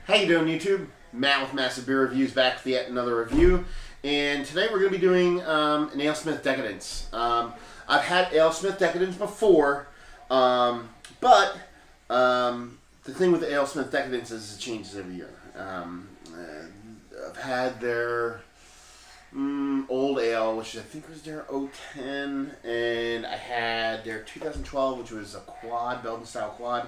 How you doing, YouTube? Matt with Massive Beer Reviews back with yet another review. And today we're going to be doing an Alesmith Decadence. I've had Alesmith Decadence before, but the thing with the Alesmith Decadence is it changes every year. I've had their old ale, which I think was their 010, and I had their 2012, which was a quad, Belgian style quad.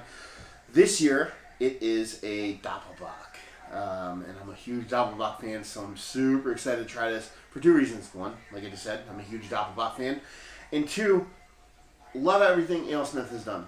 This year, it is a Doppelbock. And I'm a huge Doppelbock fan, so I'm super excited to try this for two reasons. One, like I just said, I'm a huge Doppelbock fan. And two, love everything Alesmith has done.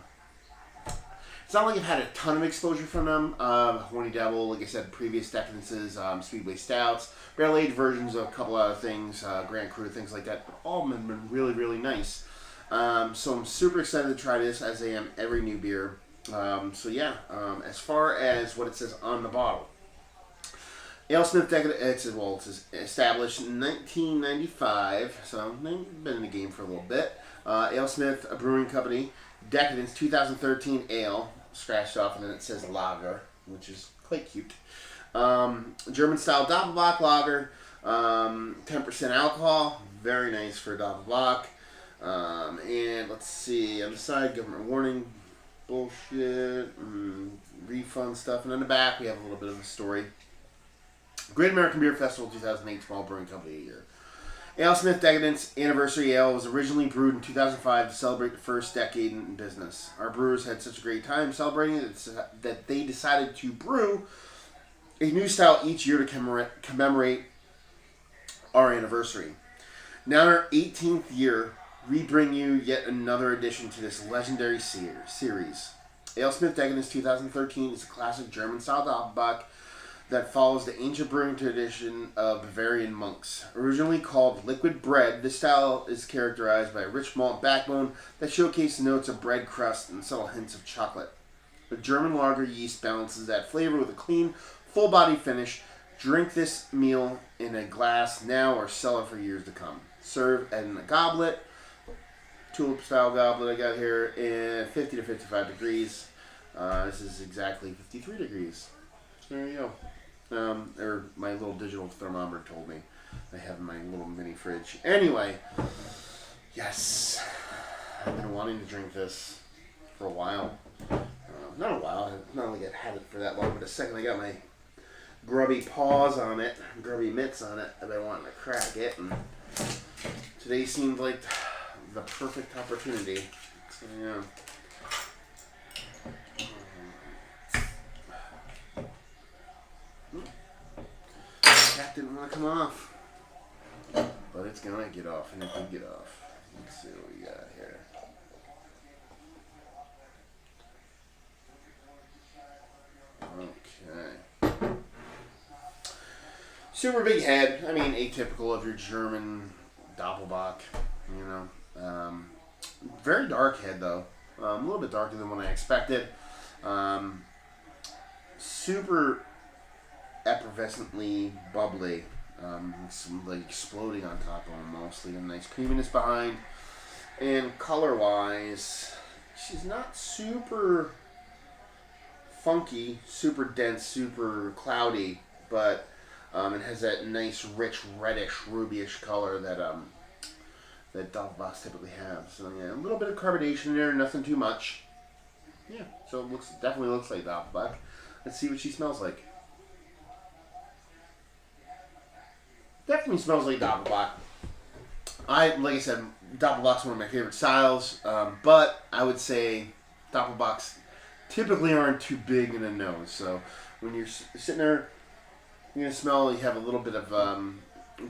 It's not like I've had a ton of exposure from them. Horny Devil, like I said, previous Decadences, Speedway Stouts, barrel-aged versions of a couple other things, Grand Cru, things like that. But all of them have been really, really nice. So I'm super excited to try this, as I am every new beer. As far as what it says on the bottle. Alesmith Decadence, it says established in 1995, so they've been in the game for a little bit. Alesmith, a brewing company. Decadence 2013 ale, scratched off, and then it says lager, which is quite cute. German Style Doppelbock lager, 10% alcohol, very nice for a Doppelbock. And let's see, on the side, government warning, bullshit, refund stuff, and on the back we have a little bit of a story. Great American Beer Festival 2008, Small Brewing Company a year. Alesmith Decadence Anniversary Ale was originally brewed in 2005 to celebrate the first decade in business. Our brewers had such a great time celebrating it that they decided to brew a new style each year to commemorate our anniversary. Now in our 18th year, we bring you yet another addition to this legendary series. Alesmith Decadence 2013 is a classic German-style Doppelbock that follows the ancient brewing tradition of Bavarian monks. Originally called liquid bread, this style is characterized by a rich malt backbone that showcases notes of bread crust and subtle hints of chocolate. The German lager yeast balances that flavor with a clean, full-body finish. Drink this meal in a glass now or sell it for years to come. Serve in a goblet, tulip-style goblet I got here, in 50 to 55 degrees. This is exactly 53 degrees. There you go. Or my little digital thermometer told me. I have in my little mini fridge. Anyway, yes, I've been wanting to drink this for a while. Not a while. Not like I've had it for that long, but the second I got my grubby paws on it, grubby mitts on it, I've been wanting to crack it. And today seemed like the perfect opportunity. So yeah. That didn't want to come off, but it's gonna get off, and it did get off. Let's see what we got here. Okay. Super big head. I mean, atypical of your German Doppelbock, you know. Very dark head, though. A little bit darker than what I expected. Super effervescently bubbly, some like exploding on top of them, mostly a nice creaminess behind. And color wise, she's not super funky, super dense, super cloudy, but it has that nice rich reddish rubyish color that that Doppelbocks typically have. So yeah, a little bit of carbonation in there, nothing too much. Yeah, so it definitely looks like Doppelbock. Let's see what she smells like. Definitely smells like Doppelbock. Like I said, Doppelbock's one of my favorite styles, but I would say Doppelbocks typically aren't too big in the nose. So when you're sitting there, you're gonna smell. You have a little bit of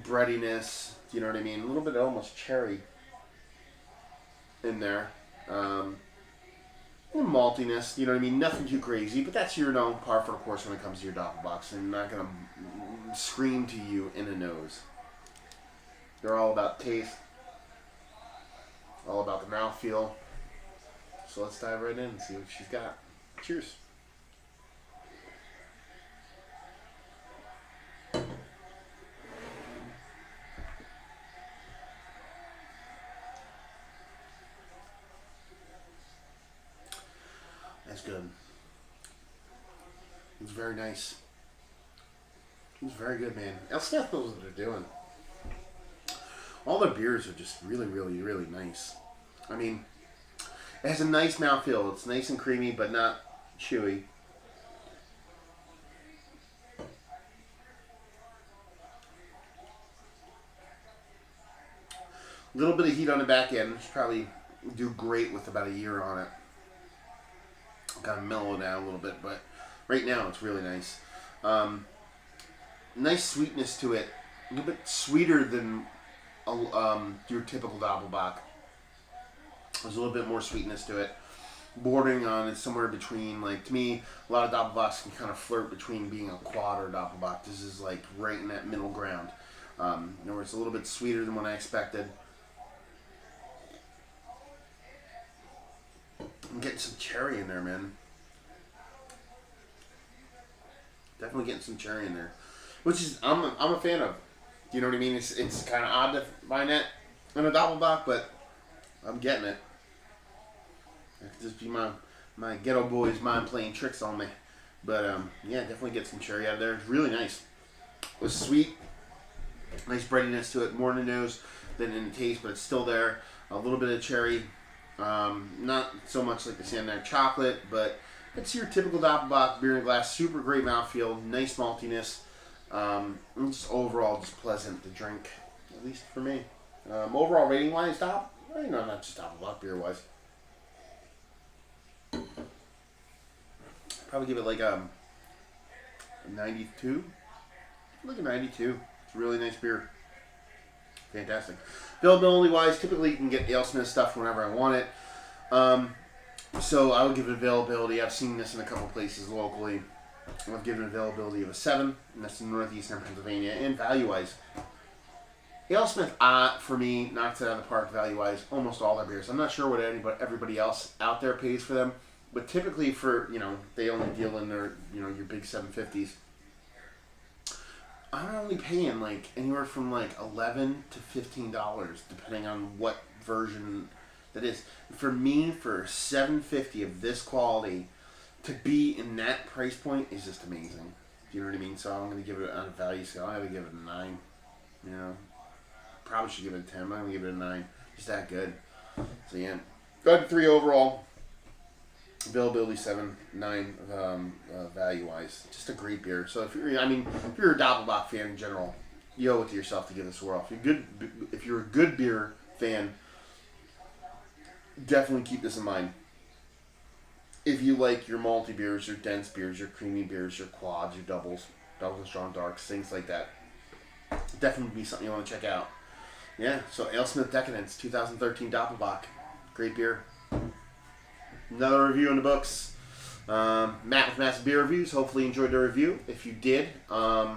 breadiness. You know what I mean? A little bit of almost cherry in there. Maltiness. You know what I mean? Nothing too crazy, but that's your par for the course when it comes to your Doppelbocks, and not gonna scream to you in the nose. They're all about taste, all about the mouthfeel. So let's dive right in and see what she's got. Cheers. That's good. It's very nice. It's very good, man. Alesmith knows what they're doing. All their beers are just really, really, really nice. I mean, it has a nice mouthfeel. It's nice and creamy, but not chewy. A little bit of heat on the back end. Should probably do great with about a year on it. Kind of mellow it down a little bit, but right now it's really nice. Nice sweetness to it. A little bit sweeter than your typical Doppelbock. There's a little bit more sweetness to it. Bordering on it's somewhere between, like, to me, a lot of Doppelbocks can kind of flirt between being a quad or a Doppelbock. This is like right in that middle ground. Where it's a little bit sweeter than what I expected. I'm getting some cherry in there, man. Definitely getting some cherry in there, which is I'm a fan of. You know what I mean? It's kind of odd to find that in a Doppelbock, but I'm getting it. It could just be my ghetto boy's mind playing tricks on me. But yeah, definitely get some cherry out of there. It's really nice. It was sweet, nice breadiness to it, more in the nose than in the taste, but it's still there. A little bit of cherry. Not so much like the Sandner chocolate, but it's your typical Doppelbock beer in glass. Super great mouthfeel, nice maltiness. Just overall just pleasant to drink, at least for me. Overall rating wise, not just Doppelbock beer wise. Probably give it like a 92. Like a 92. It's a really nice beer. Fantastic. Availability wise, typically you can get Alesmith stuff whenever I want it. So I would give it availability. I've seen this in a couple places locally. I've given it availability of a 7, and that's in northeastern Pennsylvania. And value wise, Alesmith, for me, knocks it out of the park value wise. Almost all their beers. I'm not sure what everybody else out there pays for them, but typically for they only deal in their your big 750s. I'm only paying like anywhere from like $11 to $15, depending on what version that is. For me, for $7.50 of this quality, to be in that price point is just amazing. Do you know what I mean? So I'm gonna give it on a value scale. I'm gonna give it a 9. Probably should give it a 10. I'm gonna give it a 9. Just that good. So yeah, good 3 overall. Availability 7, 9 value wise. Just a great beer. So if you're a Doppelbock fan in general, you owe it to yourself to give this a whirl. If you're a good beer fan, definitely keep this in mind. If you like your malty beers, your dense beers, your creamy beers, your quads, your doubles and strong darks, things like that, definitely be something you want to check out. Yeah. So Alesmith Decadence 2013 Doppelbock, great beer. Another review in the books. Matt with Massive Beer Reviews. Hopefully you enjoyed the review. If you did, or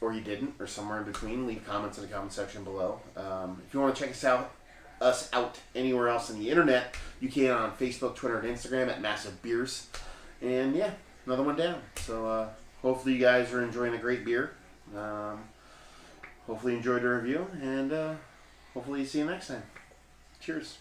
you didn't, or somewhere in between, leave comments in the comment section below. If you want to check us out anywhere else on the internet, you can on Facebook, Twitter, and Instagram at Massive Beers. And yeah, another one down. So hopefully you guys are enjoying a great beer. Hopefully you enjoyed the review, and hopefully see you next time. Cheers.